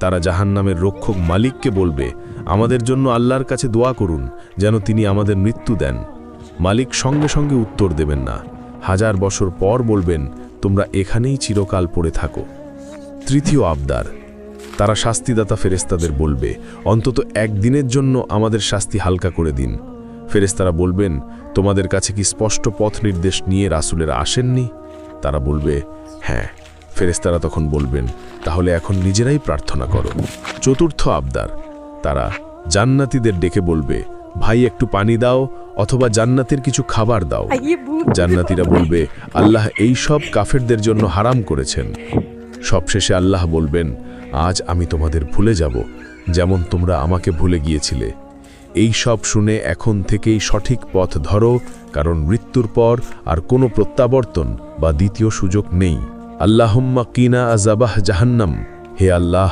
তারা জাহান্নামের রক্ষক মালিককে বলবে, আমাদের জন্য আল্লাহর কাছে দোয়া করুন যেন তিনি আমাদের মৃত্যু দেন। মালিক সঙ্গে সঙ্গে উত্তর দেবেন না, 1000 বছর পর বলবেন, তোমরা এখানেই চিরকাল পড়ে থাকো। তৃতীয় আবদার, তারা শাস্তিদাতা ফেরেশতাদের বলবে, অন্তত একদিনের জন্য আমাদের শাস্তি হালকা করে দিন। ফেরেশতারা বলবেন, তোমাদের কাছে কি স্পষ্ট পথ নির্দেশ নিয়ে রাসূলেরা আসেননি? তারা বলবে, হ্যাঁ। ফেরেশতারা তখন বলবেন, তাহলে এখন নিজেরাই প্রার্থনা করো। চতুর্থ আবদার, তারা জান্নাতীদের ডেকে বলবে, ভাই একটু পানি দাও অথবা জান্নাতের কিছু খাবার দাও। জান্নাতীরা বলবে, আল্লাহ এই সব কাফেরদের জন্য হারাম করেছেন। সবশেষে আল্লাহ বলবেন, আজ আমি তোমাদের ভুলে যাব যেমন তোমরা আমাকে ভুলে গিয়েছিলে। এই সব শুনে এখন থেকেই সঠিক পথ ধরো, কারণ মৃত্যুর পর আর কোনো প্রত্যাবর্তন বা দ্বিতীয় সুযোগ নেই। আল্লাহুম্মা কিনা আযাবাহ জাহান্নাম, হে আল্লাহ